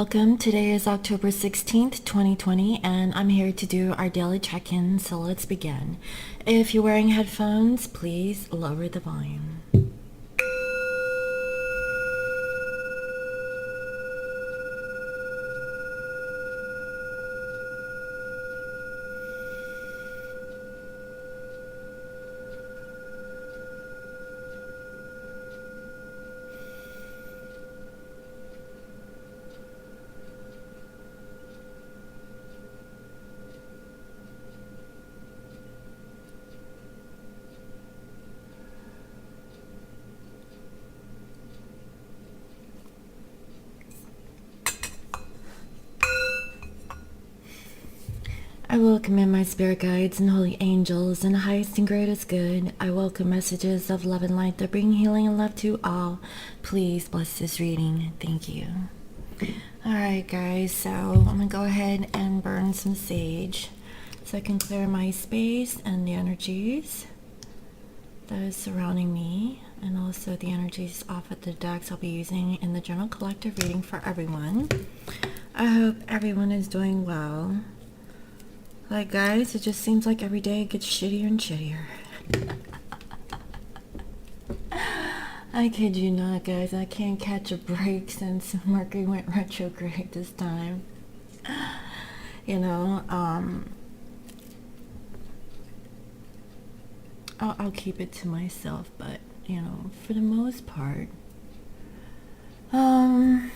welcome. Today is October 16th, 2020, and I'm here to do our daily check-in, so let's begin. If you're wearing headphones, please lower the volume. I welcome in my spirit guides and holy angels and highest and greatest good. I welcome messages of love and light that bring healing and love to all. Please bless this reading. Thank you. Alright guys, so I'm going to go ahead and burn some sage so I can clear my space and the energies that is surrounding me, and also the energies off at the decks I'll be using in the general collective reading for everyone. I hope everyone is doing well. Like guys, it just seems like every day it gets shittier and shittier. I kid you not guys, I can't catch a break since Mercury went retrograde this time. You know, I'll keep it to myself, but you know, for the most part, that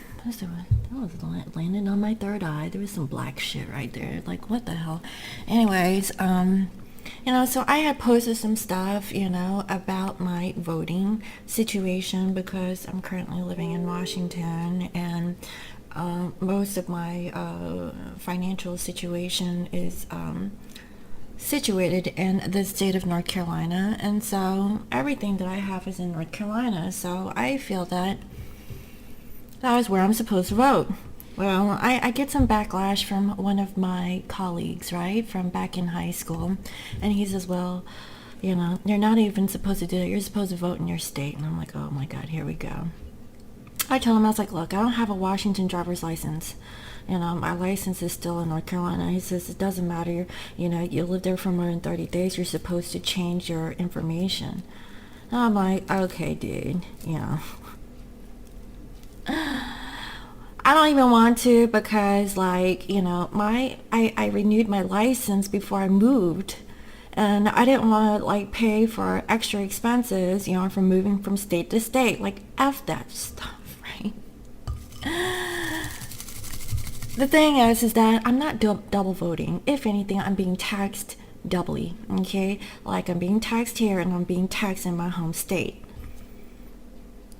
was landing on my third eye. There was some black shit right there. Like, what the hell? Anyways, you know, so I had posted some stuff, you know, about my voting situation because I'm currently living in Washington, and most of my financial situation is situated in the state of North Carolina, and so everything that I have is in North Carolina, so I feel that is where I'm supposed to vote. Well, I get some backlash from one of my colleagues, right, from back in high school, and he says, well, you know, you're not even supposed to do that, you're supposed to vote in your state. And I'm like, oh my god, here we go. I told him, I was like, look, I don't have a Washington driver's license, you know, my license is still in North Carolina. He says, it doesn't matter, you know, you live there for more than 30 days, you're supposed to change your information. And I'm like, okay dude, you know, I don't even want to, because like, you know, I renewed my license before I moved, and I didn't want to like pay for extra expenses, you know, from moving from state to state. Like, F that stuff, right? The thing is that I'm not double voting. If anything, I'm being taxed doubly, okay? Like, I'm being taxed here and I'm being taxed in my home state.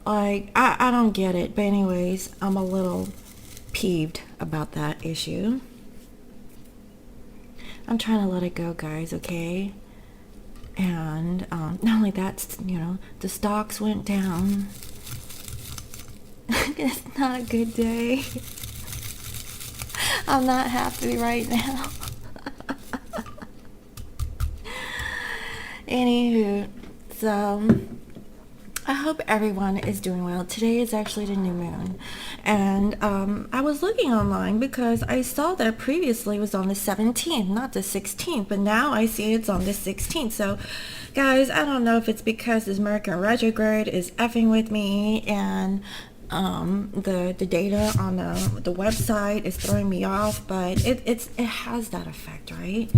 Like, I don't get it, but anyways, I'm a little peeved about that issue. I'm trying to let it go, guys, okay? And not only that, you know, the stocks went down. It's not a good day. I'm not happy right now. Anywho, so I hope everyone is doing well. Today is actually the new moon, and I was looking online because I saw that previously it was on the 17th, not the 16th, but now I see it's on the 16th. So guys, I don't know if it's because this Mercury retrograde is effing with me, and the data on the website is throwing me off, but it has that effect, right?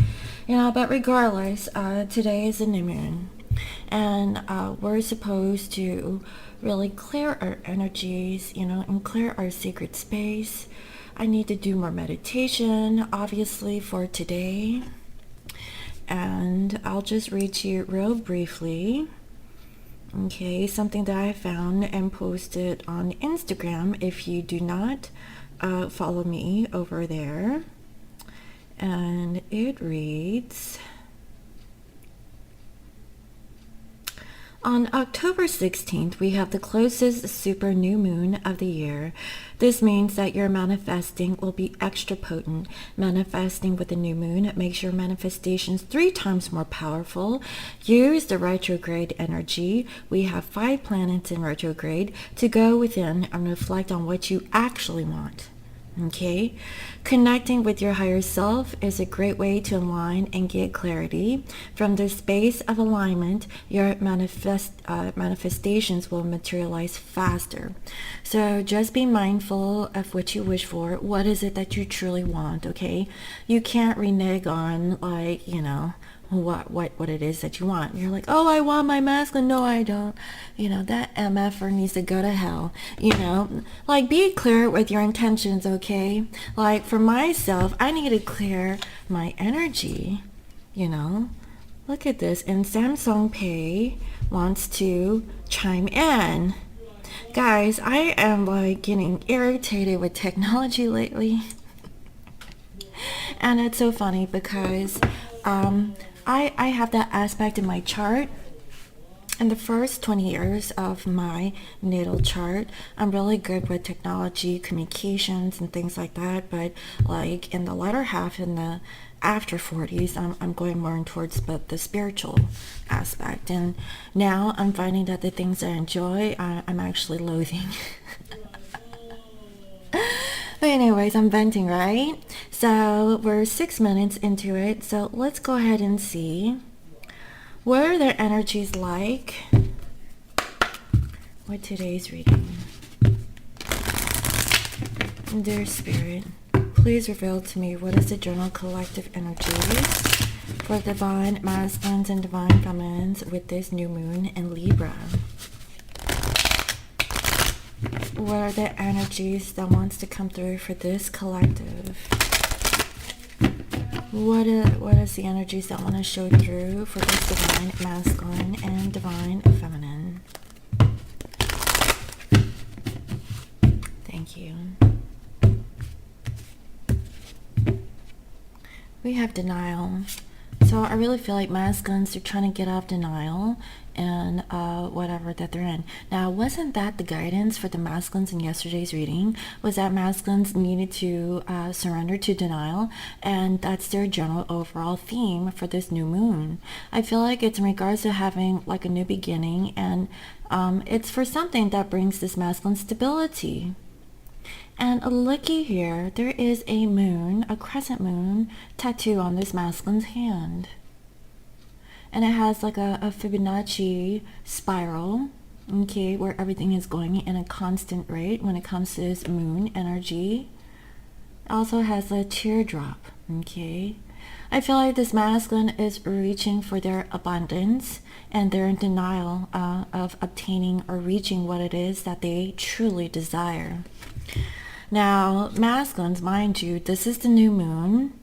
You know, but regardless, today is the new moon, and we're supposed to really clear our energies, you know, and clear our sacred space. I need to do more meditation, obviously, for today, and I'll just read to you real briefly, okay, something that I found and posted on Instagram if you do not follow me over there. And it reads, on October 16th, we have the closest super new moon of the year. This means that your manifesting will be extra potent. Manifesting with the new moon makes your manifestations 3 times more powerful. Use the retrograde energy. We have 5 planets in retrograde to go within and reflect on what you actually want. Okay, connecting with your higher self is a great way to align and get clarity. From the space of alignment, your manifestations will materialize faster. So just be mindful of what you wish for. What is it that you truly want? Okay, you can't renege on, like, what it is that you want. You're like, oh, I want my masculine. No, I don't. That mf'er needs to go to hell. Like, be clear with your intentions. Okay, like for myself, I need to clear my energy. Look at this. And Samsung Pay wants to chime in. Guys, I am like getting irritated with technology lately. And it's so funny because I have that aspect in my chart. In the first 20 years of my natal chart, I'm really good with technology, communications, and things like that. But like in the latter half, in the after 40s, I'm going more towards the spiritual aspect. And now I'm finding that the things I enjoy, I'm actually loathing. But anyways, I'm venting, right? So we're 6 minutes into it. So let's go ahead and see what are their energies like with today's reading. Dear Spirit, please reveal to me what is the general collective energies for divine masculines and divine feminines with this new moon in Libra. What are the energies that wants to come through for this collective? What is the energies that want to show through for this divine masculine and divine feminine? Thank you. We have denial. So I really feel like masculines are trying to get off denial and whatever that they're in. Now, wasn't that the guidance for the masculines in yesterday's reading? Was that masculines needed to surrender to denial? And that's their general overall theme for this new moon. I feel like it's in regards to having like a new beginning, and it's for something that brings this masculine stability. And looky here, there is a moon, a crescent moon tattoo on this masculine's hand. And it has like a Fibonacci spiral, okay, where everything is going in a constant rate when it comes to this moon energy. It also has a teardrop, okay. I feel like this masculine is reaching for their abundance, and they're in denial of obtaining or reaching what it is that they truly desire. Now, masculines, mind you, this is the new moon.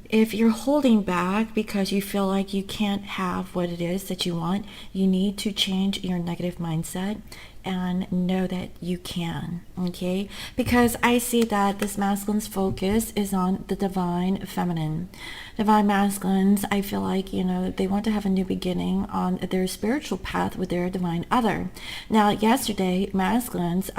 If you're holding back because you feel like you can't have what it is that you want, you need to change your negative mindset and know that you can, okay? Because I see that this masculine's focus is on the divine feminine. Divine masculines, I feel like, they want to have a new beginning on their spiritual path with their divine other. Now, yesterday, masculines,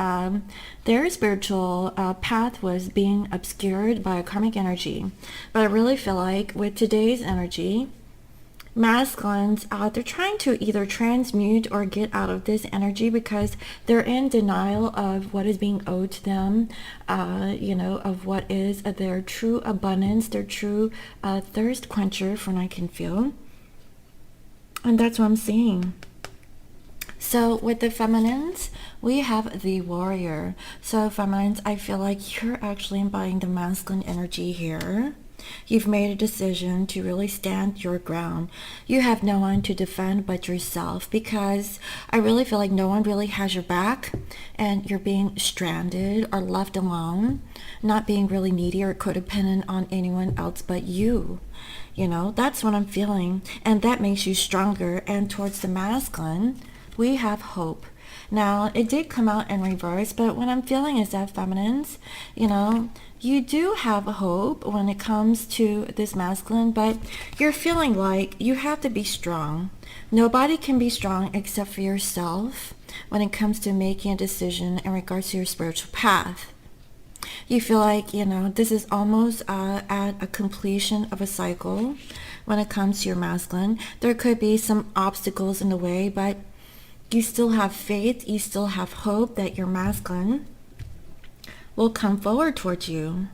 their spiritual path was being obscured by a karmic energy. But I really feel like with today's energy, masculines, they're trying to either transmute or get out of this energy because they're in denial of what is being owed to them, of what is their true abundance, their true thirst quencher, from what I can feel. And that's what I'm seeing. So with the feminines, we have the warrior. So feminines, I feel like you're actually embodying the masculine energy here. You've made a decision to really stand your ground. You have no one to defend but yourself, because I really feel like no one really has your back and you're being stranded or left alone, not being really needy or codependent on anyone else but you. That's what I'm feeling, and that makes you stronger. And towards the masculine, we have hope. Now, it did come out in reverse, but what I'm feeling is that feminines, you do have hope when it comes to this masculine, but you're feeling like you have to be strong. Nobody can be strong except for yourself when it comes to making a decision in regards to your spiritual path. You feel like, this is almost at a completion of a cycle when it comes to your masculine. There could be some obstacles in the way, but you still have faith, you still have hope that your masculine will come forward towards you.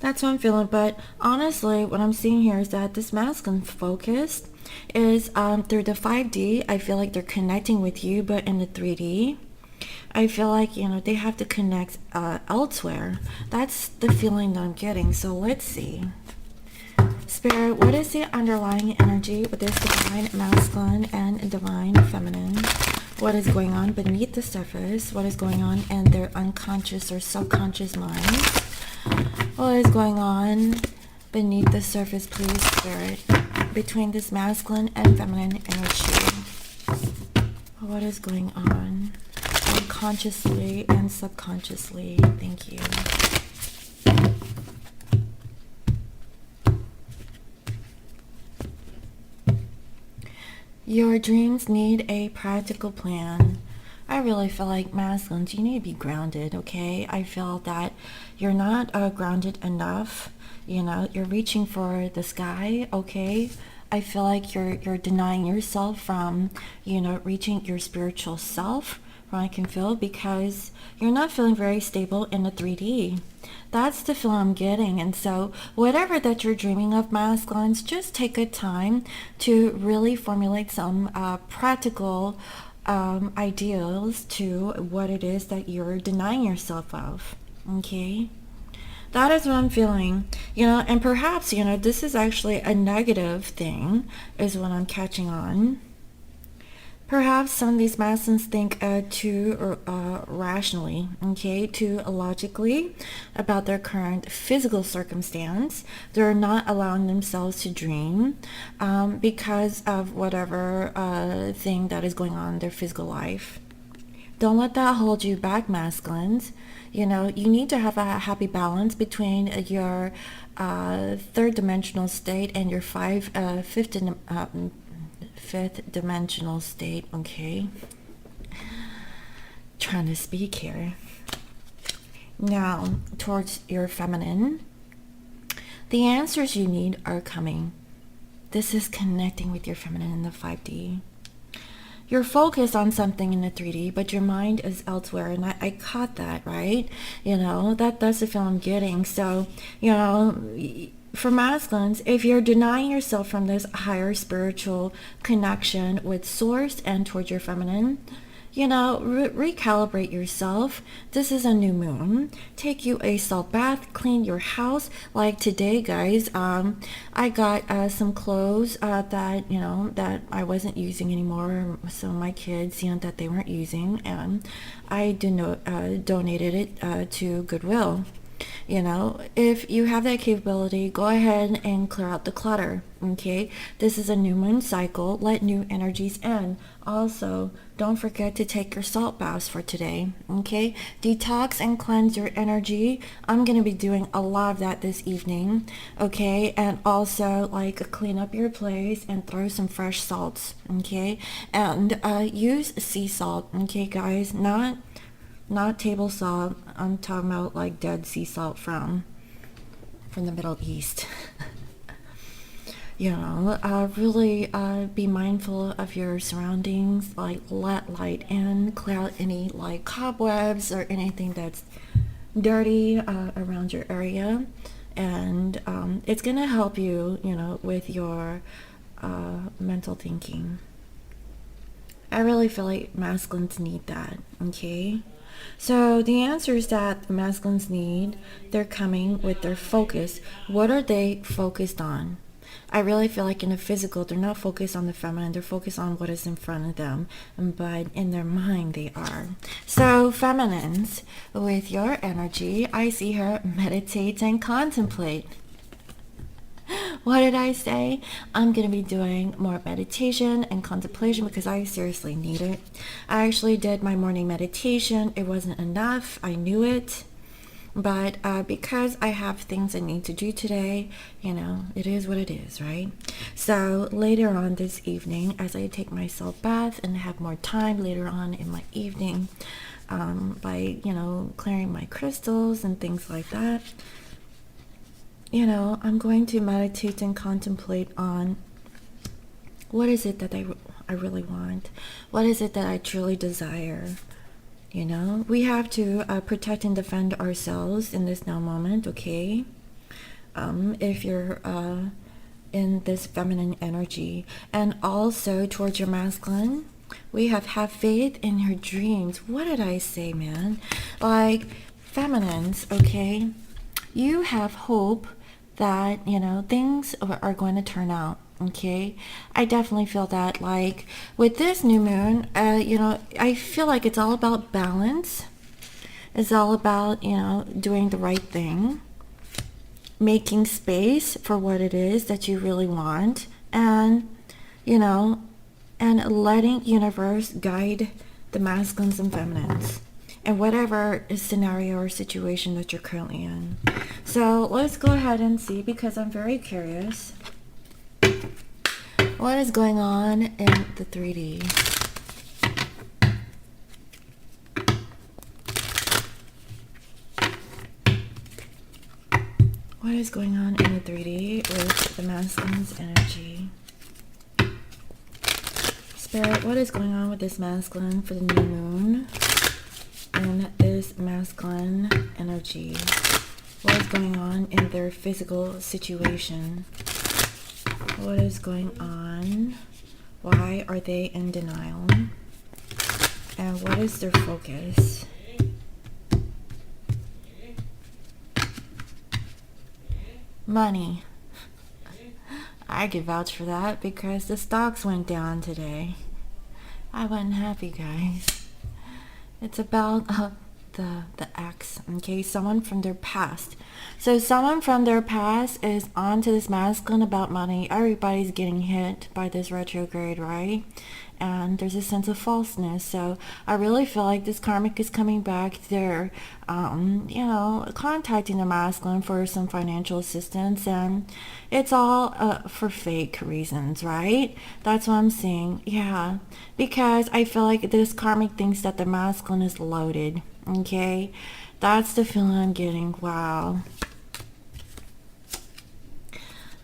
That's what I'm feeling. But honestly, what I'm seeing here is that this masculine focus is through the 5D. I feel like they're connecting with you, but in the 3D, I feel like, you know, they have to connect elsewhere. That's the feeling that I'm getting. So let's see. Spirit, what is the underlying energy with this divine masculine and divine feminine? What is going on beneath the surface? What is going on in their unconscious or subconscious minds? What is going on beneath the surface, please, Spirit, between this masculine and feminine energy? What is going on unconsciously and subconsciously? Thank you. Your dreams need a practical plan. I really feel like masculines, you need to be grounded, okay? I feel that you're not grounded enough. You know, you're reaching for the sky, okay? I feel like you're denying yourself from, you know, reaching your spiritual self, from what I can feel, because you're not feeling very stable in the 3D. That's the feel I'm getting. And so whatever that you're dreaming of, masculines, just take a time to really formulate some practical ideals to what it is that you're denying yourself of. Okay, that is what I'm feeling, you know. And perhaps, you know, this is actually a negative thing is what I'm catching on. Perhaps some of these masculines think too rationally, okay, too logically about their current physical circumstance. They're not allowing themselves to dream because of whatever thing that is going on in their physical life. Don't let that hold you back, masculines. You know, you need to have a happy balance between your third dimensional state and your fifth dimensional state, okay? Trying to speak here. Now, towards your feminine, the answers you need are coming. This is connecting with your feminine in the 5D. You're focused on something in the 3D, but your mind is elsewhere, and I caught that, right? You know, that's the feel I'm getting. So, you know, for masculines, if you're denying yourself from this higher spiritual connection with source and towards your feminine, you know, recalibrate yourself. This is a new moon. Take you a salt bath, clean your house. Like today, guys, I got some clothes that, you know, that I wasn't using anymore. Some of my kids, you know, that they weren't using, and I donated it to Goodwill. You know, if you have that capability, go ahead and clear out the clutter, okay? This is a new moon cycle. Let new energies in. Also, don't forget to take your salt baths for today, okay? Detox and cleanse your energy. I'm going to be doing a lot of that this evening, okay? And also, like, clean up your place and throw some fresh salts, okay? And use sea salt, okay, guys? Not table salt. I'm talking about like dead sea salt from the Middle East. You know, really be mindful of your surroundings. Like, let light in, clear out any like cobwebs or anything that's dirty around your area, and it's gonna help you, you know, with your mental thinking. I really feel like masculines need that, okay? So the answers that the masculines need, they're coming with their focus. What are they focused on? I really feel like in the physical, they're not focused on the feminine. They're focused on what is in front of them. But in their mind, they are. So feminines, with your energy, I see her meditate and contemplate. What did I say? I'm going to be doing more meditation and contemplation because I seriously need it. I actually did my morning meditation. It wasn't enough. I knew it. But because I have things I need to do today, you know, it is what it is, right? So later on this evening, as I take my salt bath and have more time later on in my evening, by, you know, clearing my crystals and things like that, you know, I'm going to meditate and contemplate on what is it that I really want? What is it that I truly desire? You know, we have to protect and defend ourselves in this now moment, okay? If you're in this feminine energy, and also towards your masculine, we have faith in your dreams. What did I say, man? Like, feminines, okay? You have hope that, you know, things are going to turn out. Okay, I definitely feel that. Like with this new moon, you know, I feel like it's all about balance. It's all about, you know, doing the right thing, making space for what it is that you really want, and, you know, and letting universe guide the masculines and feminines and whatever scenario or situation that you're currently in. So let's go ahead and see, because I'm very curious what is going on in the 3D. What is going on in the 3D with the masculine's energy? Spirit, what is going on with this masculine for the new moon and this masculine energy? What is going on in their physical situation? What is going on? Why are they in denial? And what is their focus? Money. I could vouch for that because the stocks went down today. I wasn't happy, guys. It's about the ex, okay? Someone from their past. So someone from their past is on to this masculine about money. Everybody's getting hit by this retrograde, right? And there's a sense of falseness. So I really feel like this karmic is coming back. They're, you know, contacting the masculine for some financial assistance, and it's all for fake reasons, right? That's what I'm seeing. Yeah, because I feel like this karmic thinks that the masculine is loaded. Okay, that's the feeling I'm getting. Wow.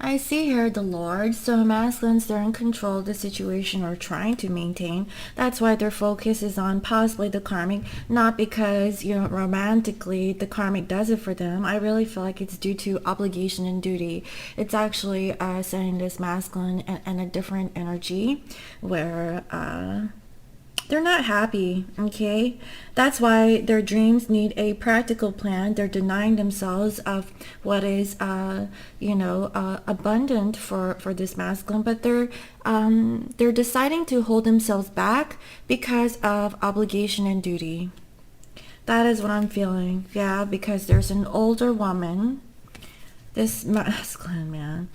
I see here the Lord. So masculines, they're in control of the situation or trying to maintain. That's why their focus is on possibly the karmic, not because, you know, romantically the karmic does it for them. I really feel like it's due to obligation and duty. It's actually setting this masculine and a different energy where they're not happy, okay? That's why their dreams need a practical plan. They're denying themselves of what is, you know, abundant for this masculine, but they're deciding to hold themselves back because of obligation and duty. That is what I'm feeling, yeah, because there's an older woman, this masculine man.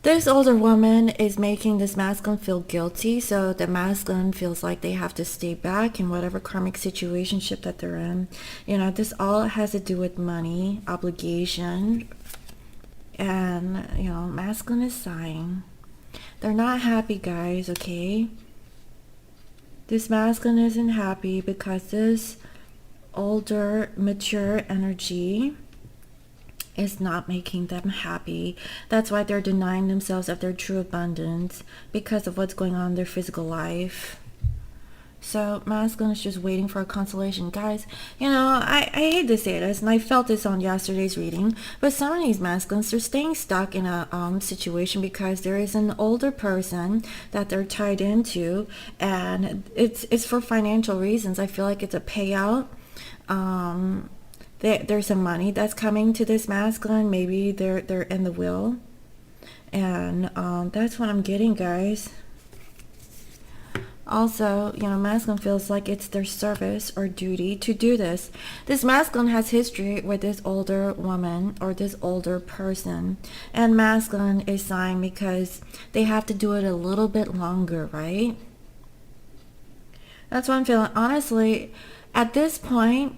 This older woman is making this masculine feel guilty, so the masculine feels like they have to stay back in whatever karmic situationship that they're in. You know, this all has to do with money, obligation, and, you know, masculine is sighing. They're not happy, guys, okay? This masculine isn't happy because this older, mature energy is not making them happy. That's why they're denying themselves of their true abundance because of what's going on in their physical life. So masculine is just waiting for a consolation. Guys, you know, I hate to say this, and I felt this on yesterday's reading, but some of these masculines, they're staying stuck in a situation because there is an older person that they're tied into, and it's for financial reasons. I feel like it's a payout. There's some money that's coming to this masculine. Maybe they're in the will, and that's what I'm getting, guys. Also, you know, masculine feels like it's their service or duty to do this. This masculine has history with this older woman or this older person, and masculine is sighing because they have to do it a little bit longer, right? That's what I'm feeling. Honestly, at this point,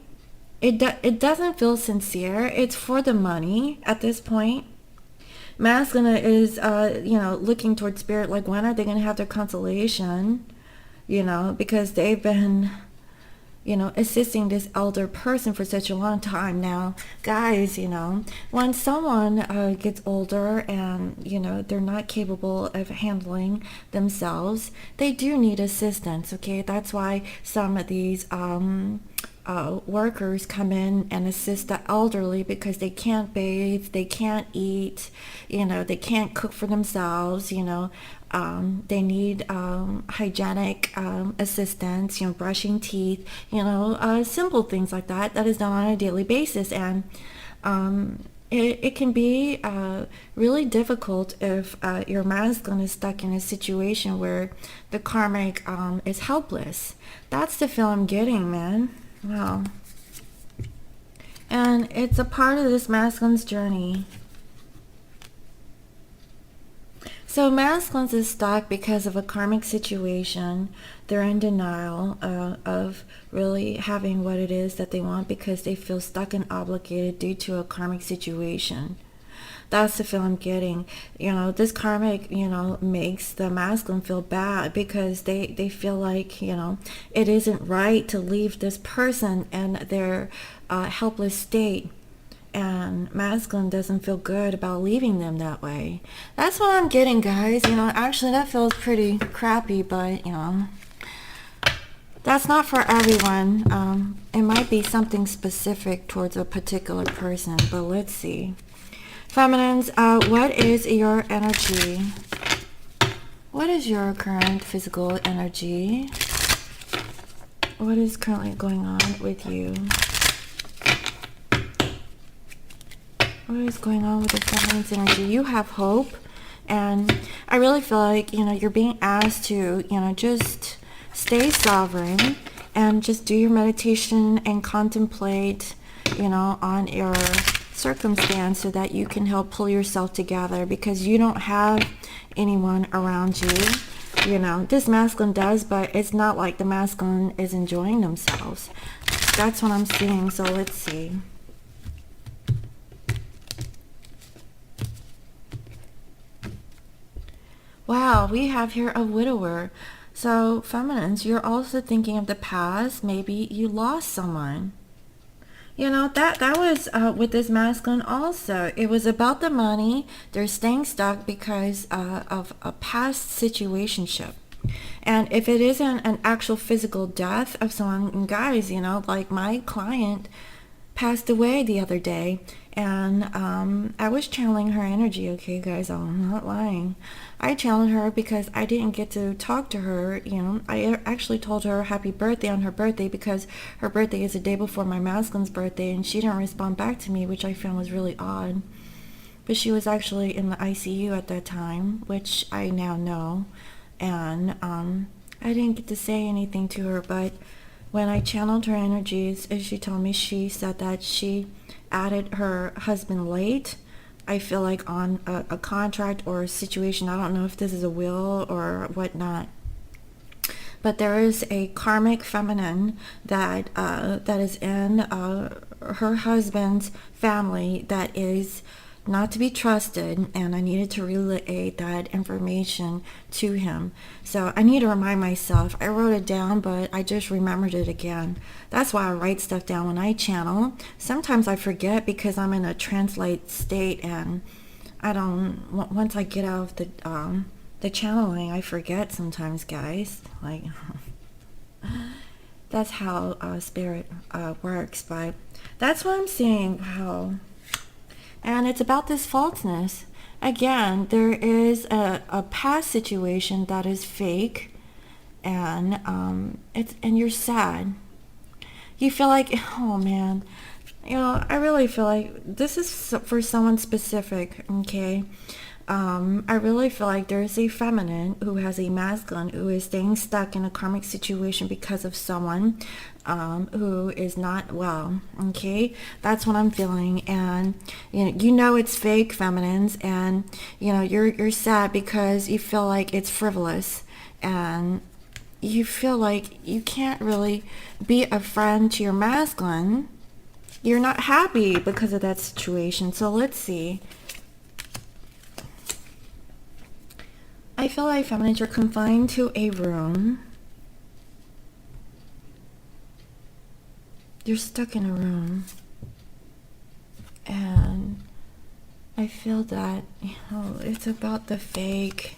it doesn't feel sincere. It's for the money at this point. Masculine is, you know, looking towards spirit, like when are they going to have their consolation? You know, because they've been assisting this elder person for such a long time now. Guys, when someone gets older and, they're not capable of handling themselves, they do need assistance, okay? That's why some of these workers come in and assist the elderly because they can't bathe, they can't eat, they can't cook for themselves, they need hygienic assistance, brushing teeth, simple things like that is done on a daily basis. And it can be really difficult if your masculine is stuck in a situation where the karmic is helpless. That's the feel I'm getting, man. Wow. And it's a part of this masculine's journey. So masculines is stuck because of a karmic situation. They're in denial of really having what it is that they want because they feel stuck and obligated due to a karmic situation. That's the feel I'm getting. This karmic, makes the masculine feel bad because they feel like, it isn't right to leave this person in their helpless state. And masculine doesn't feel good about leaving them that way. That's what I'm getting, guys. Actually that feels pretty crappy, but that's not for everyone. It might be something specific towards a particular person, but let's see. Feminines, what is your energy? What is your current physical energy? What is currently going on with you? What is going on with the feminine's energy? You have hope, and I really feel like, you're being asked to, just stay sovereign and just do your meditation and contemplate, on your circumstance so that you can help pull yourself together because you don't have anyone around you. This masculine does, but it's not like the masculine is enjoying themselves. That's what I'm seeing, so let's see. Wow, we have here a widower. So, feminines, you're also thinking of the past. Maybe you lost someone. That was with this masculine also. It was about the money. They're staying stuck because of a past situationship. And if it isn't an actual physical death of someone, guys, like my client passed away the other day, and I was channeling her energy, okay, guys, I'm not lying. I channeled her because I didn't get to talk to her. I actually told her happy birthday on her birthday because her birthday is the day before my masculine's birthday, and she didn't respond back to me, which I found was really odd. But she was actually in the ICU at that time, which I now know, and I didn't get to say anything to her. But when I channeled her energies, as she told me, she said that she added her husband late, I feel like on a contract or a situation. I don't know if this is a will or whatnot, but there is a karmic feminine that is in her husband's family that is not to be trusted, and I needed to relay that information to him. So I need to remind myself. I wrote it down, but I just remembered it again. That's why I write stuff down when I channel. Sometimes I forget because I'm in a translate state, and I don't, once I get out of the channeling, I forget sometimes, guys. Like, that's how spirit works. But that's what I'm saying. Wow. And it's about this falseness. Again, there is a past situation that is fake, and and you're sad. You feel like, oh man, I really feel like this is for someone specific, okay? I really feel like there's a feminine who has a masculine who is staying stuck in a karmic situation because of someone who is not well, okay? That's what I'm feeling. And it's fake, feminines, and you're sad because you feel like it's frivolous, and you feel like you can't really be a friend to your masculine. You're not happy because of that situation. So let's see. I feel like feminines are confined to a room. you're stuck in a room, and I feel that, you know, it's about the fake.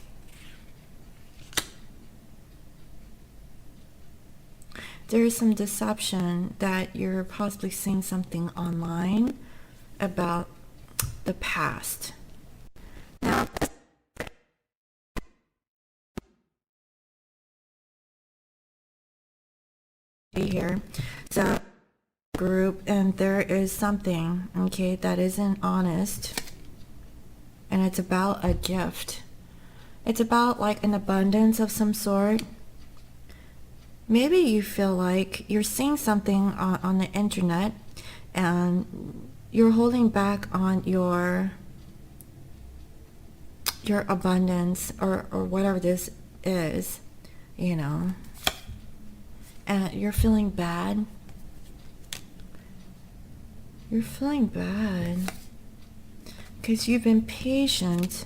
There is some deception that you're possibly seeing something online about the past. Now, here, so group, and there is something, okay, that isn't honest, and it's about a gift. It's about like an abundance of some sort. Maybe you feel like you're seeing something on the internet, and you're holding back on your abundance, or whatever this is, you know, and you're feeling bad. You're feeling bad because you've been patient.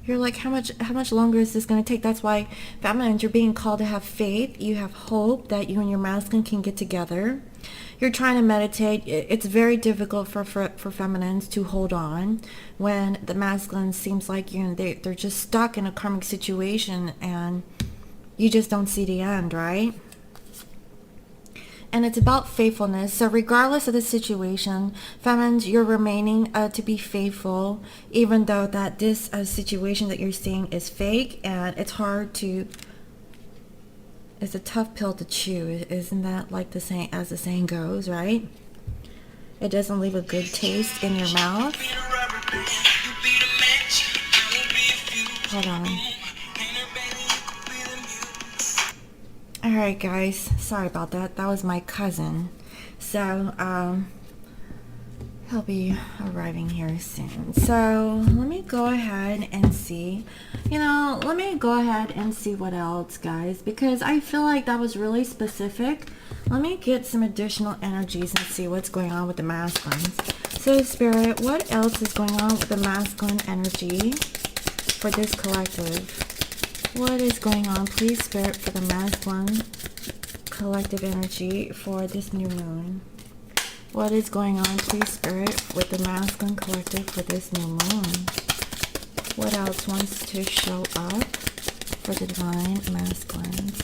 You're like, how much longer is this going to take? That's why, feminines, you're being called to have faith. You have hope that you and your masculine can get together. You're trying to meditate. It's very difficult for feminines to hold on when the masculine seems like, you know, they're just stuck in a karmic situation and you just don't see the end, right? And it's about faithfulness. So regardless of the situation, feminines, you're remaining to be faithful, even though that this situation that you're seeing is fake, and it's hard to, it's a tough pill to chew. Isn't that like the saying, as the saying goes, right? It doesn't leave a good taste in your mouth. Hold on. Alright guys, sorry about that. That was my cousin. So, he'll be arriving here soon. So, let me go ahead and see. You know, let me go ahead and see what else, guys. Because I feel like that was really specific. Let me get some additional energies and see what's going on with the masculines. So, Spirit, what else is going on with the masculine energy for this collective? What is going on, please, Spirit, for the masculine collective energy for this new moon? What is going on, please, Spirit, with the masculine collective for this new moon? What else wants to show up for the divine masculines?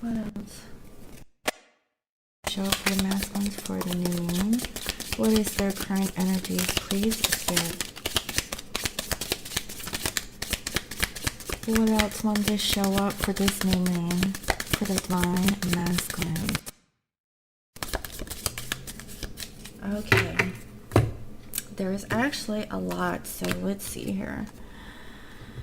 What else? Show up for the masculines for the new moon. What is their current energies, please, Spirit? What else wants to show up for this new moon, for the divine masculine? Okay. There's actually a lot, so let's see here.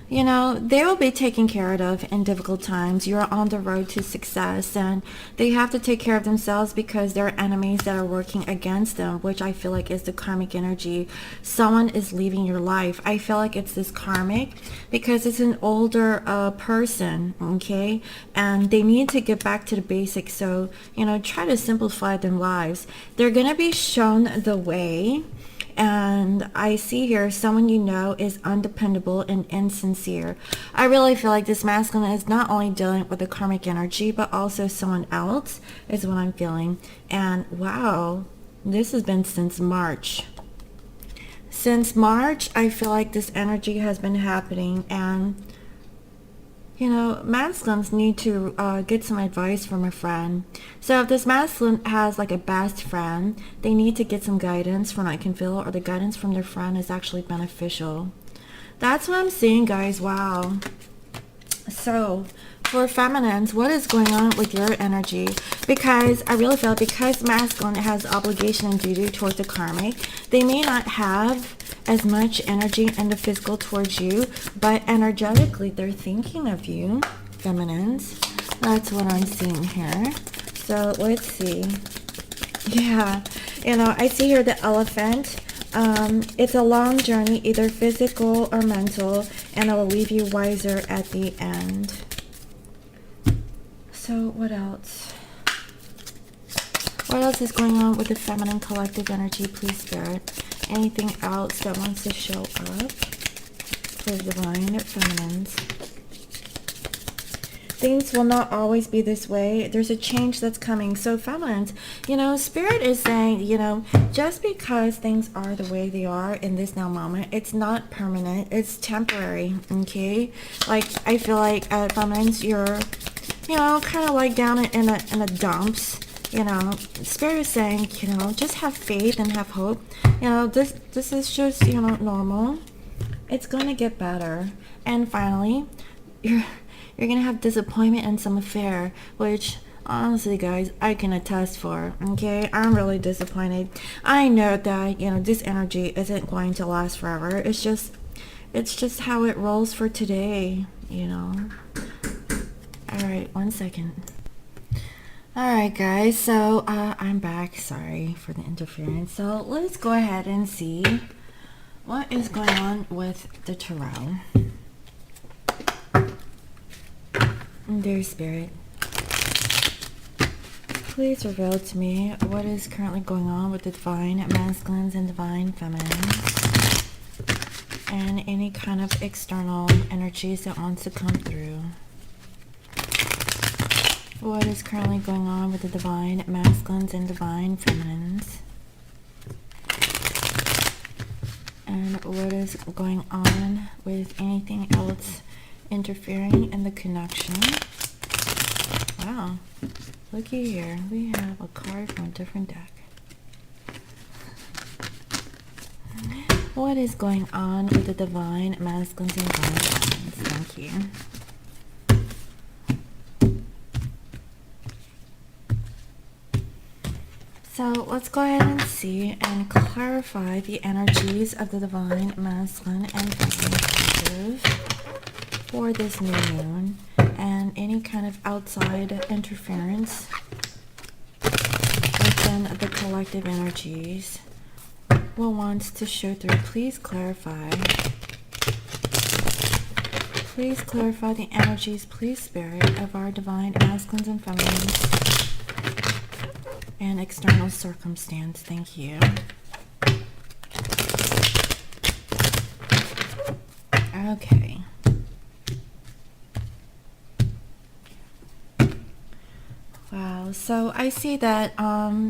You know, they will be taken care of in difficult times. You're on the road to success, and they have to take care of themselves because there are enemies that are working against them, which I feel like is the karmic energy. Someone is leaving your life. I feel like it's this karmic because it's an older person, okay? And they need to get back to the basics. So, you know, try to simplify their lives. They're going to be shown the way. And I see here someone you know is undependable and insincere. I really feel like this masculine is not only dealing with the karmic energy, but also someone else is what I'm feeling. And wow, this has been since March. Since March, I feel like this energy has been happening, and you know, masculines need to get some advice from a friend. So if this masculine has like a best friend, they need to get some guidance from, I can feel, or the guidance from their friend is actually beneficial. That's what I'm seeing, guys. Wow. So for feminines, what is going on with your energy? Because I really feel because masculine has obligation and duty towards the karmic, they may not have as much energy in the physical towards you, but energetically they're thinking of you, feminines. That's what I'm seeing here. So let's see. Yeah, you know, I see here the elephant. It's a long journey, either physical or mental, and it will leave you wiser at the end. So what else? What else is going on with the feminine collective energy, please, Spirit? Anything else that wants to show up for the divine feminines? things will not always be this way. There's a change that's coming. So feminines, you know, Spirit is saying, you know, just because things are the way they are in this now moment, it's not permanent. It's temporary, okay? Like, I feel like feminines, you're, you know, kind of like down in a dumps. You know, Spirit is saying, you know, just have faith and have hope. You know, this is just, you know, normal. It's going to get better. And finally, you're going to have disappointment in some affair, which honestly, guys, I can attest for. Okay, I'm really disappointed. I know that, you know, this energy isn't going to last forever. It's just how it rolls for today, you know. All right, 1 second. Alright guys, so I'm back. Sorry for the interference. So let's go ahead and see what is going on with the tarot. Dear Spirit, please reveal to me what is currently going on with the divine masculines and divine feminines, and any kind of external energies that wants to come through. What is currently going on with the divine masculines and divine feminines? And what is going on with anything else interfering in the connection? Wow, looky here. We have a card from a different deck. What is going on with the divine masculines and divine feminines? Thank you. So let's go ahead and see and clarify the energies of the divine masculine and feminine collective for this new moon, and any kind of outside interference within the collective energies will want to show through. Please clarify. Please clarify the energies, please, Spirit, of our divine masculines and feminines and external circumstance. Thank you. Okay. Wow, so I see that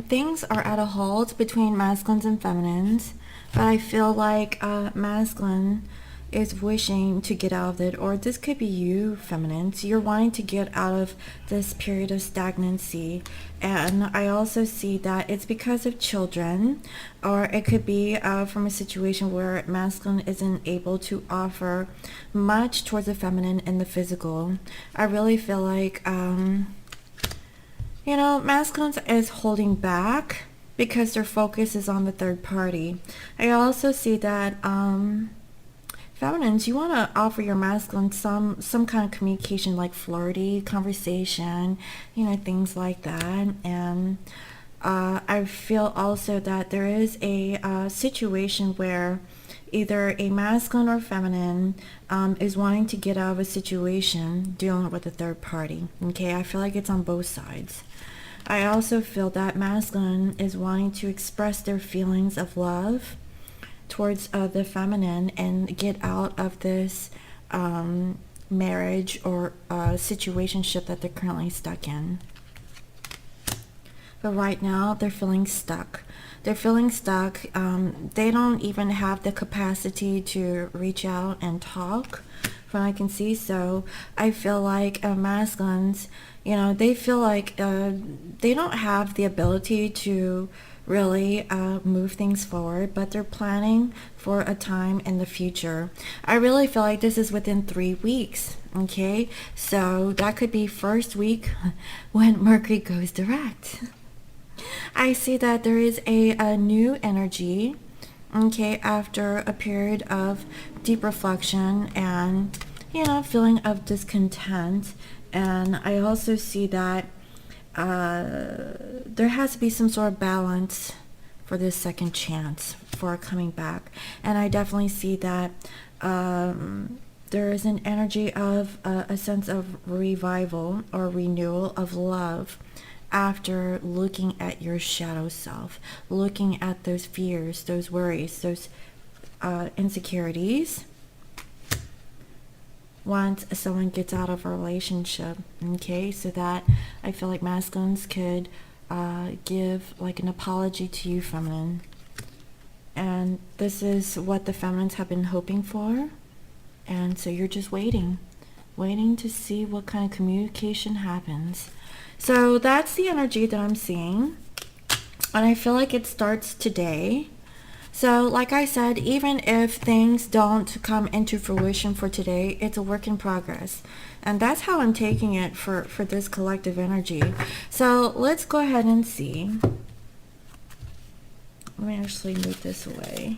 things are at a halt between masculines and feminines, but I feel like masculine is wishing to get out of it, or this could be you, feminines. You're wanting to get out of this period of stagnancy, and I also see that it's because of children, or it could be from a situation where masculine isn't able to offer much towards the feminine in the physical. I really feel like you know, masculine is holding back because their focus is on the third party. I also see that feminines, you want to offer your masculine some kind of communication, like flirty conversation, you know, things like that. And I feel also that there is a situation where either a masculine or feminine is wanting to get out of a situation dealing with a third party. Okay, I feel like it's on both sides. I also feel that masculine is wanting to express their feelings of love towards the feminine and get out of this marriage or situationship that they're currently stuck in. But right now they're feeling stuck. They're feeling stuck. They don't even have the capacity to reach out and talk, from what I can see. So I feel like masculines, you know, they feel like they don't have the ability to really move things forward, but they're planning for a time in the future. I really feel like this is within 3 weeks. Okay, so that could be first week when Mercury goes direct. I see that there is a new energy, okay, after a period of deep reflection and, you know, feeling of discontent. And I also see that there has to be some sort of balance for this second chance for coming back. And I definitely see that there is an energy of a sense of revival or renewal of love after looking at your shadow self, looking at those fears, those worries, those insecurities, once someone gets out of a relationship. Okay, so that I feel like masculines could give like an apology to you, feminine. And this is what the feminines have been hoping for. And so you're just waiting to see what kind of communication happens. So that's the energy that I'm seeing. And I feel like it starts today. So like I said, even if things don't come into fruition for today, it's a work in progress. And that's how I'm taking it for this collective energy. So let's go ahead and see. Let me actually move this away.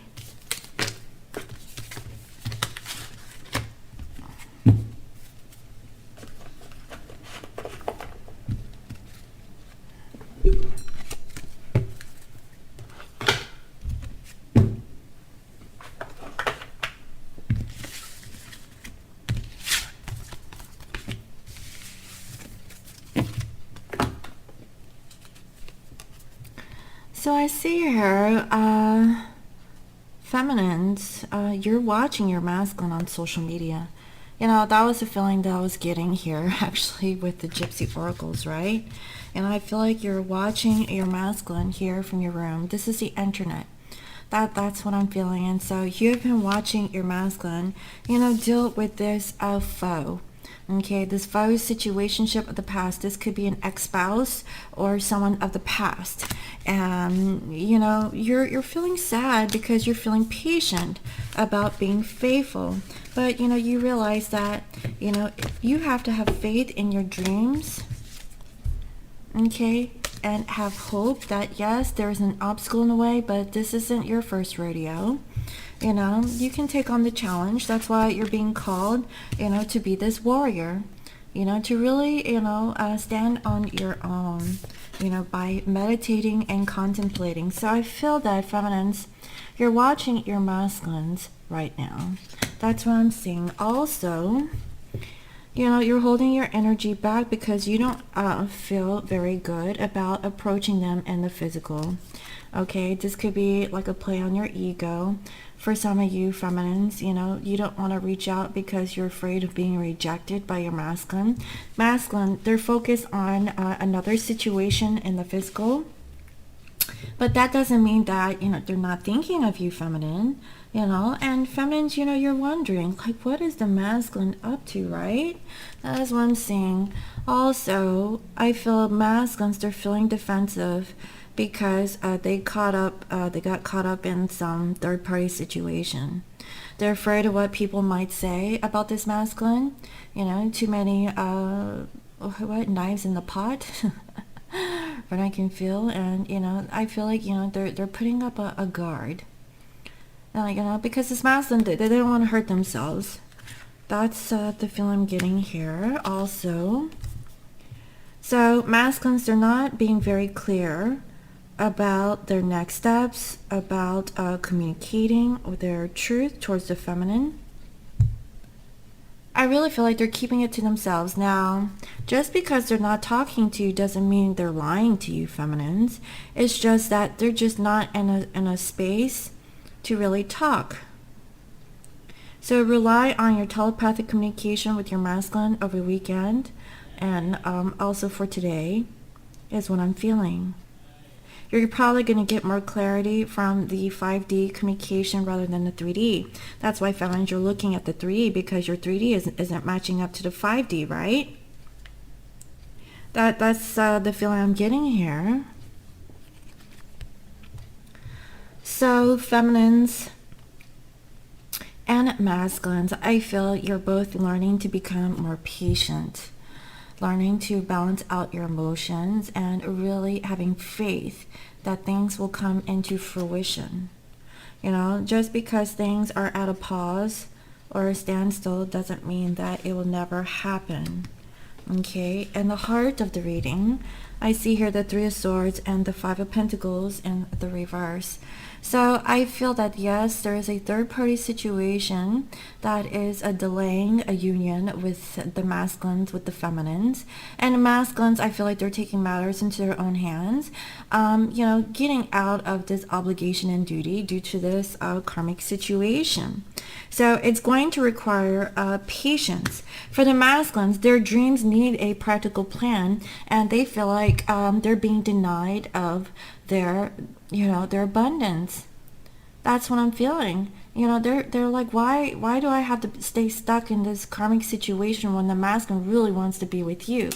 So I see here, feminines, you're watching your masculine on social media. You know, that was the feeling that I was getting here, actually, with the Gypsy Oracles, right? And I feel like you're watching your masculine here from your room. This is the internet. That's what I'm feeling. And so you've been watching your masculine, you know, deal with this foe. Okay, this foe situationship of the past. This could be an ex-spouse or someone of the past. And, you know, you're feeling sad because you're feeling patient about being faithful. But, you know, you realize that, you know, you have to have faith in your dreams. Okay, and have hope that, yes, there's an obstacle in the way, but this isn't your first rodeo. You know, you can take on the challenge. That's why you're being called, you know, to be this warrior, you know, to really, you know, stand on your own, you know, by meditating and contemplating. So I feel that, feminines, you're watching your masculines right now. That's what I'm seeing. Also, you know, you're holding your energy back because you don't feel very good about approaching them in the physical. Okay, this could be like a play on your ego. For some of you feminines, you know, you don't want to reach out because you're afraid of being rejected by your masculine. Masculine, they're focused on another situation in the physical. But that doesn't mean that, you know, they're not thinking of you, feminine, you know. And feminines, you know, you're wondering, like, what is the masculine up to, right? That is what I'm seeing. Also, I feel masculines, they're feeling defensive because they got caught up in some third-party situation. They're afraid of what people might say about this masculine. You know, too many knives in the pot. But I can feel, and you know, I feel like, you know, they're putting up a guard. You know, because this masculine, they don't want to hurt themselves. That's the feeling I'm getting here. Also, so masculines, they're not being very clear about their next steps, about communicating their truth towards the feminine. I really feel like they're keeping it to themselves. Now, just because they're not talking to you doesn't mean they're lying to you, feminines. It's just that they're just not in a space to really talk. So rely on your telepathic communication with your masculine over the weekend, and also for today is what I'm feeling. You're probably going to get more clarity from the 5D communication rather than the 3D. That's why, feminines, you're looking at the 3D, because your 3D isn't matching up to the 5D, right? That's the feeling I'm getting here. So, feminines and masculines, I feel you're both learning to become more patient, learning to balance out your emotions, and really having faith that things will come into fruition. You know, just because things are at a pause or a standstill doesn't mean that it will never happen. Okay, and the heart of the reading, I see here the Three of Swords and the Five of Pentacles in the reverse. So I feel that yes, there is a third party situation that is delaying a union with the masculines, with the feminines. And the masculines, I feel like they're taking matters into their own hands, getting out of this obligation and duty due to this karmic situation. So it's going to require patience. For the masculines, their dreams need a practical plan, and they feel like they're being denied of their abundance. That's what I'm feeling. They're like, why do I have to stay stuck in this karmic situation when the masculine really wants to be with you?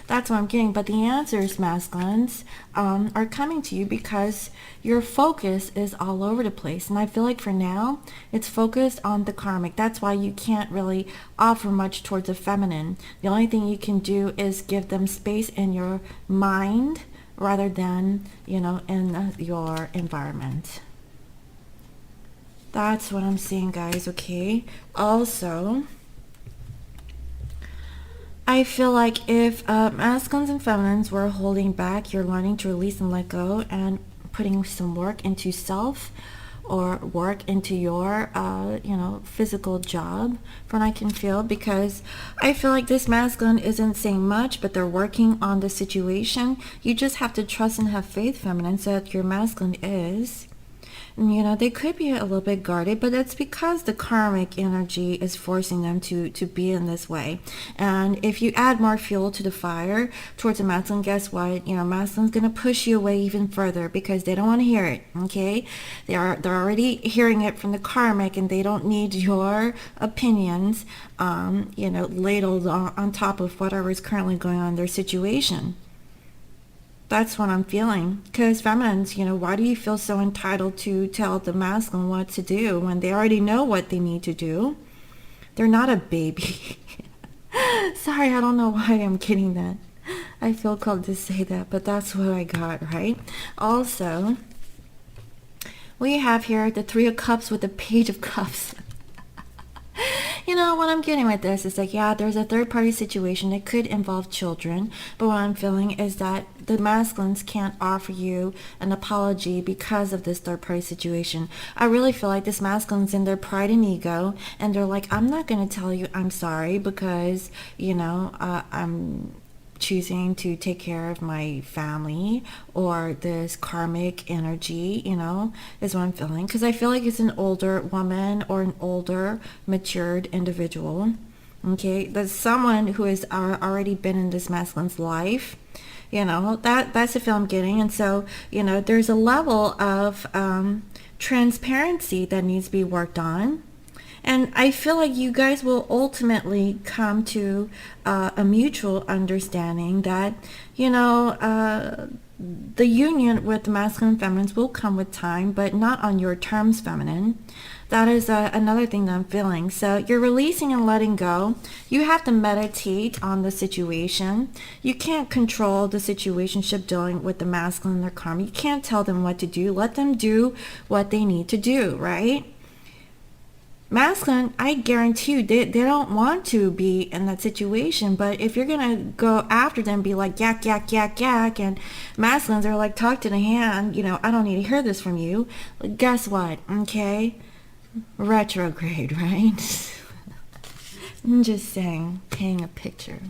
That's what I'm getting. But the answers, masculines, are coming to you because your focus is all over the place. And I feel like for now, it's focused on the karmic. That's why you can't really offer much towards the feminine. The only thing you can do is give them space in your mind rather than, in your environment. That's what I'm seeing, guys, okay? Also, I feel like if masculines and feminines were holding back, you're learning to release and let go and putting some work into self or work into your, physical job, from what I can feel, because I feel like this masculine isn't saying much, but they're working on the situation. You just have to trust and have faith, feminine, so that your masculine is. They could be a little bit guarded, but it's because the karmic energy is forcing them to be in this way. And if you add more fuel to the fire towards a masculine, guess what? Masculine's going to push you away even further because they don't want to hear it, okay? They're already hearing it from the karmic, and they don't need your opinions, ladled on top of whatever is currently going on in their situation. That's what I'm feeling. Because feminines, why do you feel so entitled to tell the masculine what to do when they already know what they need to do? They're not a baby. Sorry, I don't know why I'm getting that. I feel called to say that, but that's what I got, right? Also, we have here the Three of Cups with the Page of Cups. What I'm getting with this is like, yeah, there's a third party situation that could involve children, but what I'm feeling is that the masculines can't offer you an apology because of this third party situation. I really feel like this masculine's in their pride and ego, and they're like, I'm not going to tell you I'm sorry because, I'm choosing to take care of my family, or this karmic energy, is what I'm feeling. Because I feel like it's an older woman or an older matured individual, okay? That's someone who has already been in this masculine's life, that's the feel I'm getting. And so, there's a level of transparency that needs to be worked on. And I feel like you guys will ultimately come to a mutual understanding that, the union with the masculine and feminines will come with time, but not on your terms, feminine. That is another thing that I'm feeling. So you're releasing and letting go. You have to meditate on the situation. You can't control the situationship dealing with the masculine and their karma. You can't tell them what to do. Let them do what they need to do, right? Masculine, I guarantee you, they don't want to be in that situation. But if you're going to go after them, be like, yak, yak, yak, yak, and masculines are like, talk to the hand, I don't need to hear this from you. Guess what? Okay? Retrograde, right? I'm just saying, painting a picture.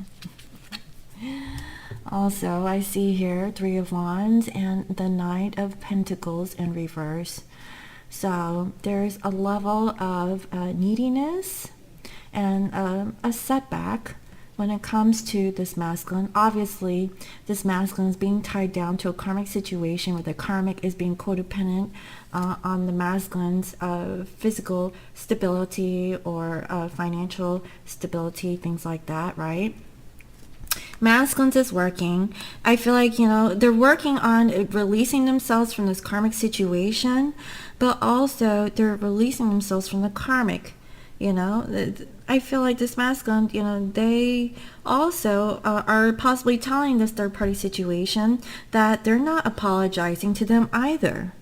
Also, I see here Three of Wands and the Knight of Pentacles in reverse. So there's a level of neediness and a setback when it comes to this masculine. Obviously, this masculine is being tied down to a karmic situation where the karmic is being codependent on the masculine's physical stability or financial stability, things like that, right? Masculines is working. I feel like, they're working on releasing themselves from this karmic situation, but also they're releasing themselves from the karmic, I feel like this masculine, they also are possibly telling this third party situation that they're not apologizing to them either.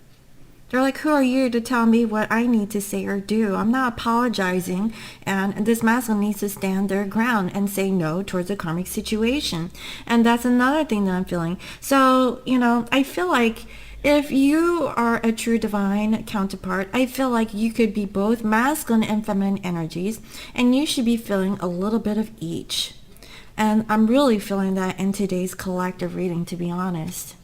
They're like, who are you to tell me what I need to say or do? I'm not apologizing. And this masculine needs to stand their ground and say no towards a karmic situation. And that's another thing that I'm feeling. So, I feel like if you are a true divine counterpart, I feel like you could be both masculine and feminine energies, and you should be feeling a little bit of each. And I'm really feeling that in today's collective reading, to be honest.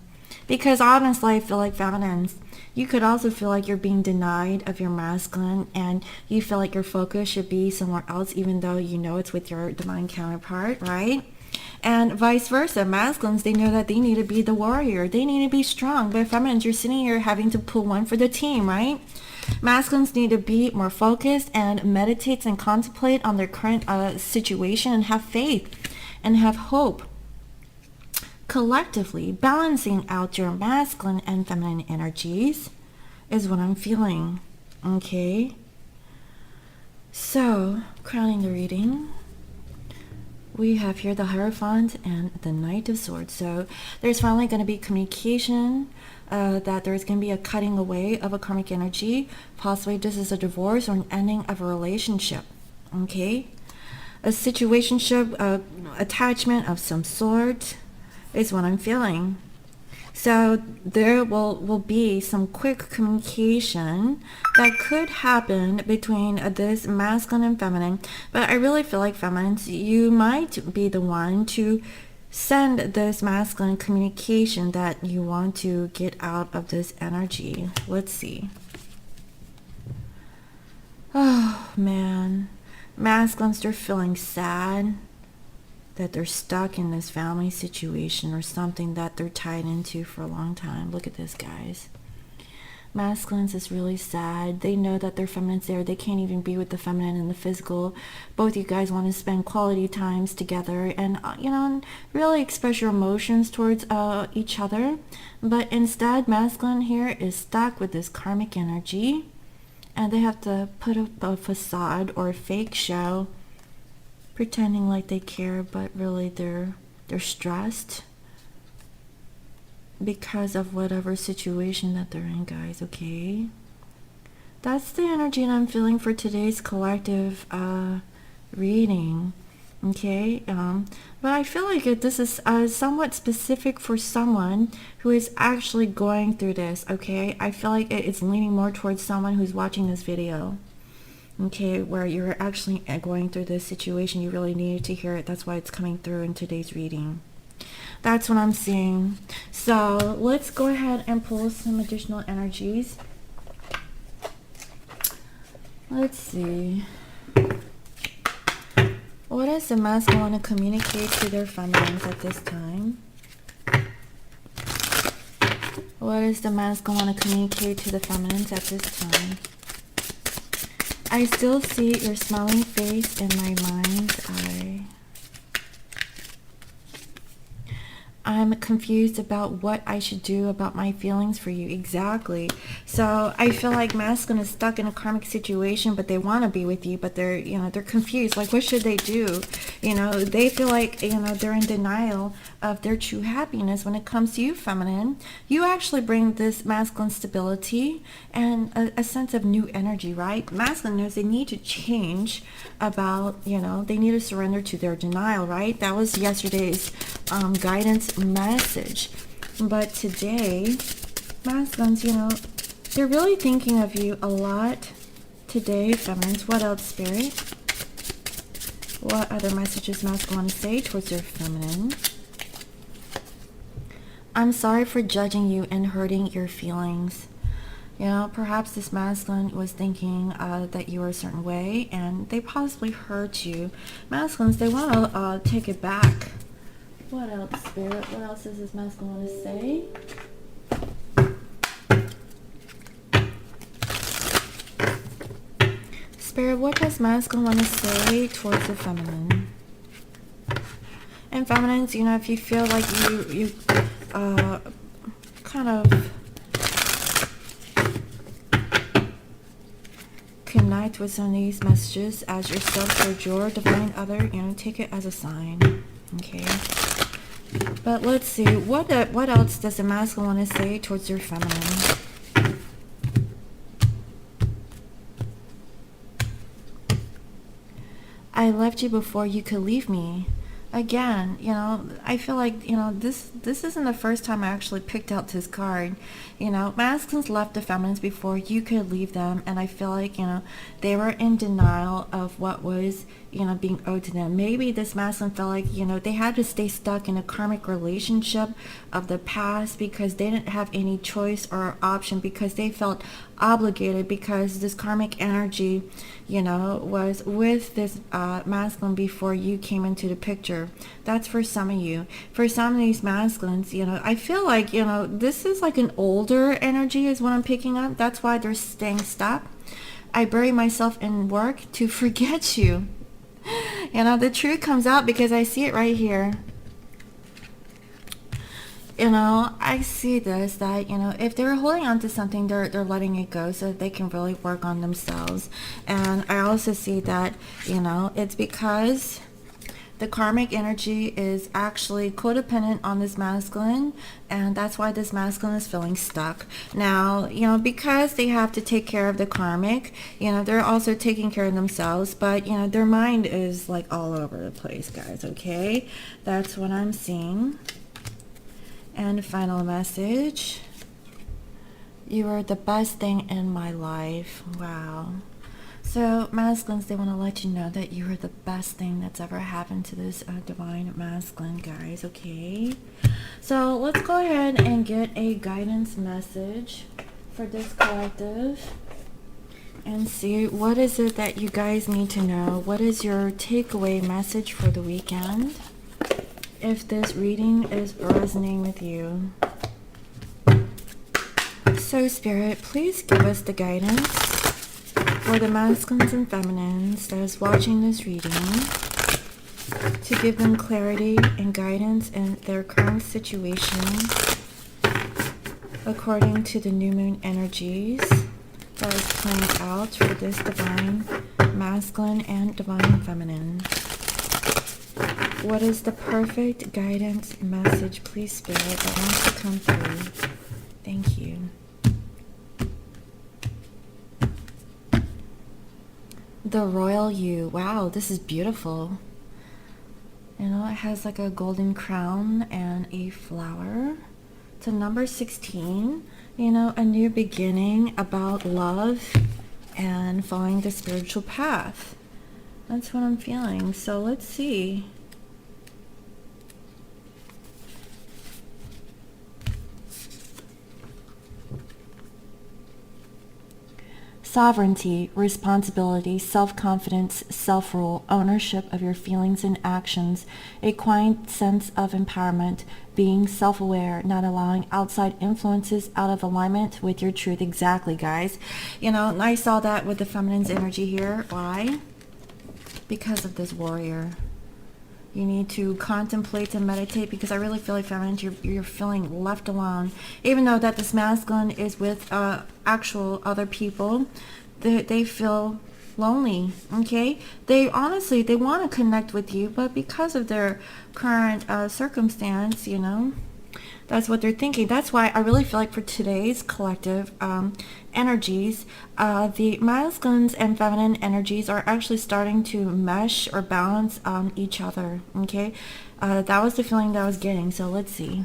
Because honestly, I feel like feminines, you could also feel like you're being denied of your masculine, and you feel like your focus should be somewhere else, even though you know it's with your divine counterpart, right? And vice versa. Masculines, they know that they need to be the warrior. They need to be strong. But feminines, you're sitting here having to pull one for the team, right? Masculines need to be more focused and meditate and contemplate on their current situation and have faith and have hope. Collectively, balancing out your masculine and feminine energies is what I'm feeling. Okay? So, crowning the reading, we have here the Hierophant and the Knight of Swords. So there's finally going to be communication, that there's going to be a cutting away of a karmic energy. Possibly this is a divorce or an ending of a relationship. Okay? A situationship, attachment of some sort is what I'm feeling. So there will be some quick communication that could happen between this masculine and feminine. But I really feel like feminines, you might be the one to send this masculine communication that you want to get out of this energy. Let's see. Oh man, masculines, they're feeling sad that they're stuck in this family situation or something that they're tied into for a long time. Look at this, guys. Masculines is really sad. They know that their feminine's there. They can't even be with the feminine and the physical. Both you guys want to spend quality times together and, really express your emotions towards each other. But instead, masculine here is stuck with this karmic energy, and they have to put up a facade or a fake show, pretending like they care, but really they're stressed because of whatever situation that they're in, guys. Okay, that's the energy that I'm feeling for today's collective reading. Okay, but I feel like this is somewhat specific for someone who is actually going through this. Okay, I feel like it's leaning more towards someone who's watching this video. Okay, where you're actually going through this situation. You really needed to hear it. That's why it's coming through in today's reading. That's what I'm seeing. So let's go ahead and pull some additional energies. Let's see. What does the masculine want to communicate to their feminines at this time? What does the masculine want to communicate to the feminines at this time? I still see your smiling face in my mind's eye. I'm confused about what I should do about my feelings for you. Exactly. So I feel like masculine is stuck in a karmic situation, but they want to be with you, but they're confused. Like, what should they do? They feel like, they're in denial of their true happiness. When it comes to you, feminine, you actually bring this masculine stability and a sense of new energy, right? Masculine knows they need to change about, they need to surrender to their denial, right? That was yesterday's guidance message. But today, masculines, they're really thinking of you a lot today, feminines. What else, spirit? What other messages masculine want to say towards their feminine? I'm sorry for judging you and hurting your feelings. Perhaps this masculine was thinking that you were a certain way, and they possibly hurt you. Masculines, they want to take it back. What else, spirit? What else does this masculine want to say? Spirit, what does masculine want to say towards the feminine? And feminines, if you feel like you kind of connect with some of these messages as yourself towards your divine other, take it as a sign. Okay. But let's see, what else does the masculine want to say towards your feminine? I left you before you could leave me. Again, you know, I feel like, you know, this isn't the first time I actually picked out this card. You know, masculines left the feminines before you could leave them, and I feel like, you know, they were in denial of what was, you know, being owed to them. Maybe this masculine felt like, you know, they had to stay stuck in a karmic relationship of the past because they didn't have any choice or option, because they felt obligated, because this karmic energy, you know, was with this masculine before you came into the picture. That's for some of you. For some of these masculines, you know, I feel like, you know, this is like an older energy is what I'm picking up. That's why they're staying stuck. I bury myself in work to forget you. You know, the truth comes out because I see it right here. You know, I see this, that, you know, if they're holding on to something, they're letting it go so that they can really work on themselves. And I also see that, you know, it's because the karmic energy is actually codependent on this masculine, and that's why this masculine is feeling stuck. Now, you know, because they have to take care of the karmic, you know, they're also taking care of themselves, but, you know, their mind is like all over the place, guys, okay? That's what I'm seeing. And final message. You are the best thing in my life. Wow. So masculines, they want to let you know that you are the best thing that's ever happened to this divine masculine, guys, okay? So let's go ahead and get a guidance message for this collective and see what is it that you guys need to know. What is your takeaway message for the weekend? If this reading is resonating with you. So Spirit, please give us the guidance for the masculines and feminines that is watching this reading, to give them clarity and guidance in their current situation according to the new moon energies that is playing out for this divine masculine and divine feminine. What is the perfect guidance message, please, Spirit, that wants to come through? Thank you. The Royal You. Wow, this is beautiful. You know, it has like a golden crown and a flower. It's a number 16. You know, a new beginning about love and following the spiritual path. That's what I'm feeling. So let's see. Sovereignty, responsibility, self-confidence, self-rule, ownership of your feelings and actions, a quiet sense of empowerment, being self-aware, not allowing outside influences out of alignment with your truth. Exactly, guys. You know, and I saw that with the feminine's energy here. Why? Because of this warrior. You need to contemplate and meditate, because I really feel like feminine, you're feeling left alone. Even though that this masculine is with actual other people, they feel lonely, okay? They honestly, they want to connect with you, but because of their current circumstance, you know, that's what they're thinking. That's why I really feel like for today's collective energies, the masculines and feminine energies are actually starting to mesh or balance each other, okay? That was the feeling that I was getting, so let's see.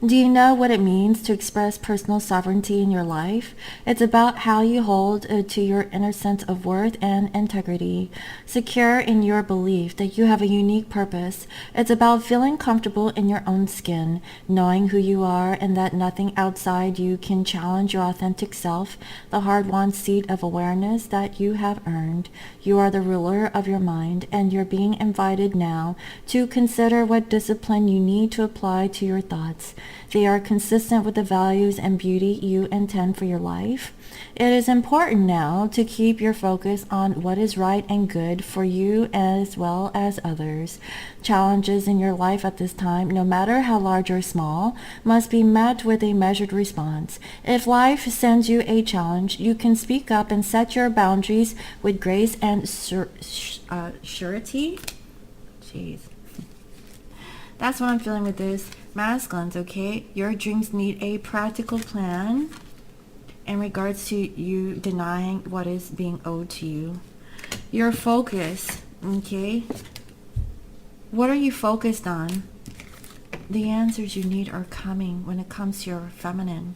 Do you know what it means to express personal sovereignty in your life? It's about how you hold to your inner sense of worth and integrity, secure in your belief that you have a unique purpose. It's about feeling comfortable in your own skin, knowing who you are and that nothing outside you can challenge your authentic self, the hard-won seat of awareness that you have earned. You are the ruler of your mind, and you're being invited now to consider what discipline you need to apply to your thoughts. They are consistent with the values and beauty you intend for your life. It is important now to keep your focus on what is right and good for you as well as others. Challenges in your life at this time, no matter how large or small, must be met with a measured response. If life sends you a challenge, you can speak up and set your boundaries with grace and surety. Jeez. That's what I'm feeling with this. Masculines, okay? Your dreams need a practical plan in regards to you denying what is being owed to you. your focus, okay? What are you focused on? The answers you need are coming when it comes to your feminine.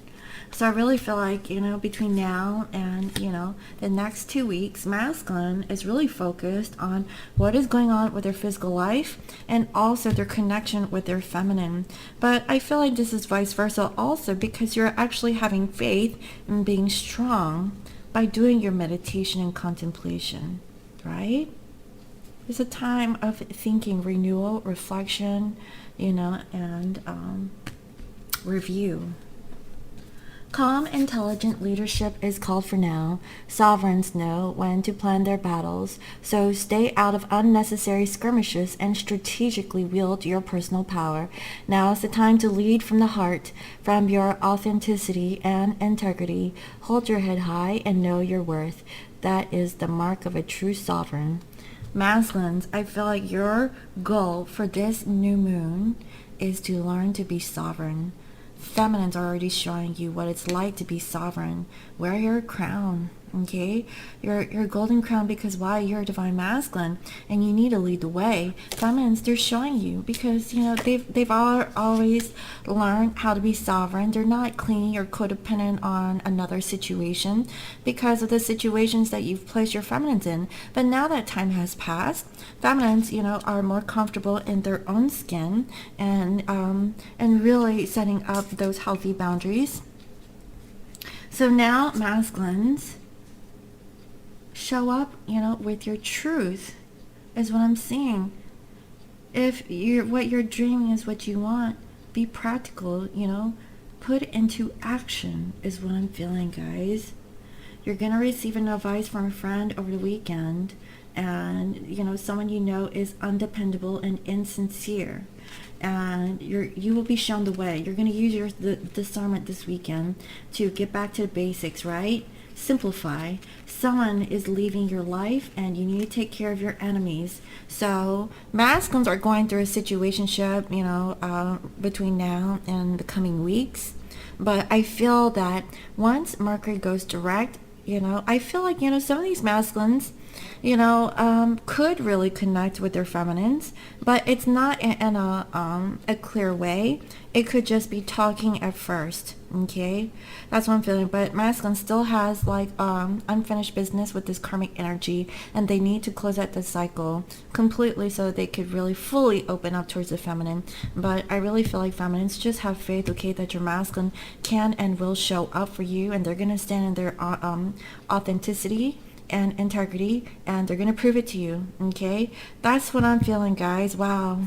So I really feel like, you know, between now and, you know, the next 2 weeks, masculine is really focused on what is going on with their physical life and also their connection with their feminine. But I feel like this is vice versa also, because you're actually having faith in being strong by doing your meditation and contemplation, right? It's a time of thinking, renewal, reflection, you know, and review. Calm, intelligent leadership is called for now. Sovereigns know when to plan their battles, so stay out of unnecessary skirmishes and strategically wield your personal power. Now is the time to lead from the heart, from your authenticity and integrity. Hold your head high and know your worth. That is the mark of a true sovereign. Masculines, I feel like your goal for this new moon is to learn to be sovereign. Feminines are already showing you what it's like to be sovereign. Wear your crown, okay? Your golden crown, because why? You're a divine masculine and you need to lead the way. Feminines, they're showing you because, you know, they've always learned how to be sovereign. They're not clingy or codependent on another situation because of the situations that you've placed your feminines in. But now that time has passed, feminines, you know, are more comfortable in their own skin and really setting up those healthy boundaries. So now, masculines, show up, you know, with your truth is what I'm seeing. If what you're dreaming is what you want, be practical, you know, put it into action is what I'm feeling, guys. You're going to receive an advice from a friend over the weekend, and, you know, someone you know is undependable and insincere. And you will be shown the way. You're going to use your discernment this weekend to get back to the basics, right? Simplify. Someone is leaving your life and you need to take care of your enemies. So masculines are going through a situationship, you know, between now and the coming weeks. But I feel that once Mercury goes direct, you know, I feel like, you know, some of these masculines, you know, could really connect with their feminines, but it's not in a clear way. It could just be talking at first, okay? That's what I'm feeling. But masculine still has like unfinished business with this karmic energy, and they need to close out the cycle completely so that they could really fully open up towards the feminine. But I really feel like feminines, just have faith, okay, that your masculine can and will show up for you, and they're gonna stand in their authenticity and integrity, and they're gonna prove it to you, okay? That's what I'm feeling, guys. Wow.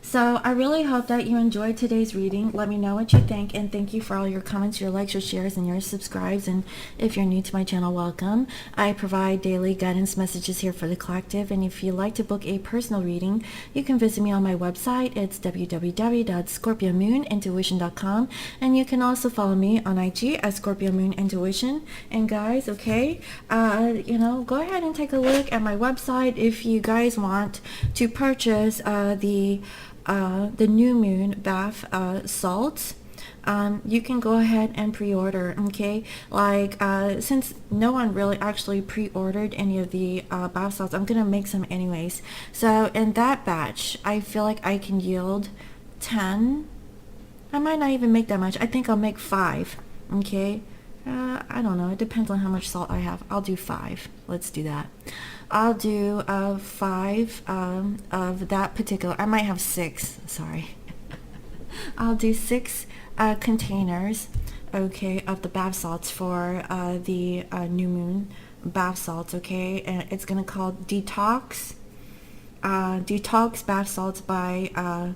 So I really hope that you enjoyed today's reading. Let me know what you think, and thank you for all your comments, your likes, your shares, and your subscribes. And if you're new to my channel, welcome. I provide daily guidance messages here for the collective, and if you'd like to book a personal reading, you can visit me on my website. It's www.scorpiomoonintuition.com, and you can also follow me on IG at Scorpio Moon Intuition. And guys, okay, you know, go ahead and take a look at my website if you guys want to purchase the new moon bath salts. You can go ahead and pre-order, okay? Like since no one really actually pre-ordered any of the bath salts, I'm gonna make some anyways. So in that batch, I feel like I can yield 10. I might not even make that much. I think I'll make 5, okay? I don't know, it depends on how much salt I have. I'll do 5. Let's do that. I'll do 5 of that particular. I might have 6, sorry. I'll do 6 containers, okay, of the bath salts for the new moon bath salts, okay? And it's gonna call Detox bath salts by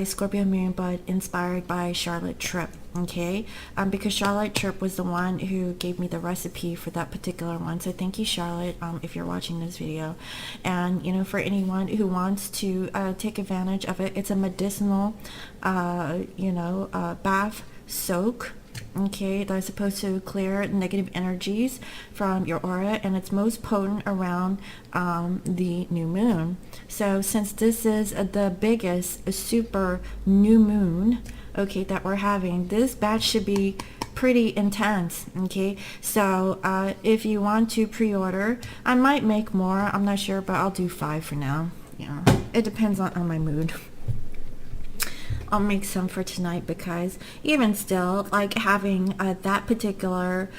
Scorpio Moon, but inspired by Charlotte Tripp, okay? Because Charlotte Tripp was the one who gave me the recipe for that particular one. So thank you, Charlotte, if you're watching this video. And, you know, for anyone who wants to take advantage of it, it's a medicinal, you know, bath soak, okay, that's supposed to clear negative energies from your aura, and it's most potent around the new moon. So since this is the biggest super new moon, okay, that we're having, this batch should be pretty intense. Okay, so if you want to pre-order, I might make more, I'm not sure, but I'll do 5 for now. Yeah, it depends on my mood. I'll make some for tonight, because even still, like, having that particular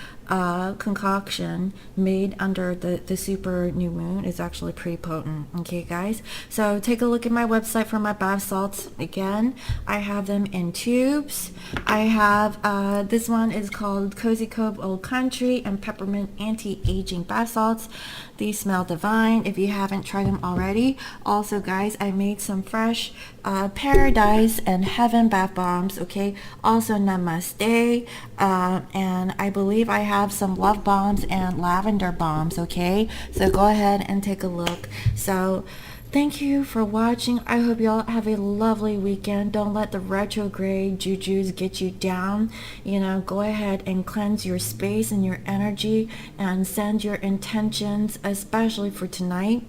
concoction made under the super new moon is actually pretty potent. Okay, guys, so take a look at my website for my bath salts. Again, I have them in tubes. I have this one is called Cozy Cove Old Country and Peppermint Anti-Aging Bath Salts. These smell divine if you haven't tried them already. Also, guys, I made some fresh Paradise and Heaven bath bombs. Okay, also Namaste, and I believe I have some love bombs and lavender bombs. Okay, so go ahead and take a look. So thank you for watching. I hope y'all have a lovely weekend. Don't let the retrograde jujus get you down. You know, go ahead and cleanse your space and your energy and send your intentions, especially for tonight.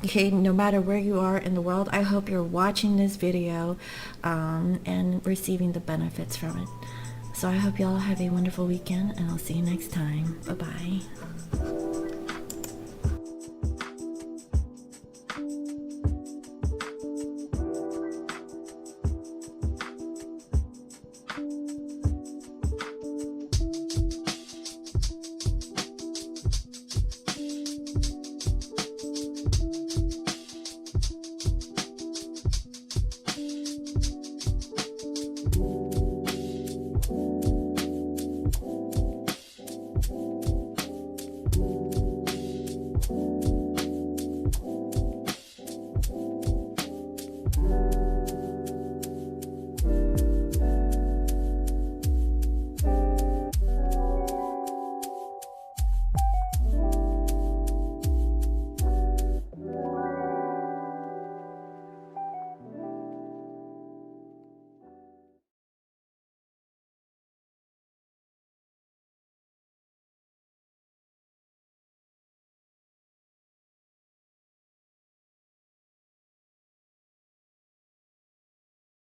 Okay, no matter where you are in the world, I hope you're watching this video and receiving the benefits from it. So I hope y'all have a wonderful weekend, and I'll see you next time. Bye-bye.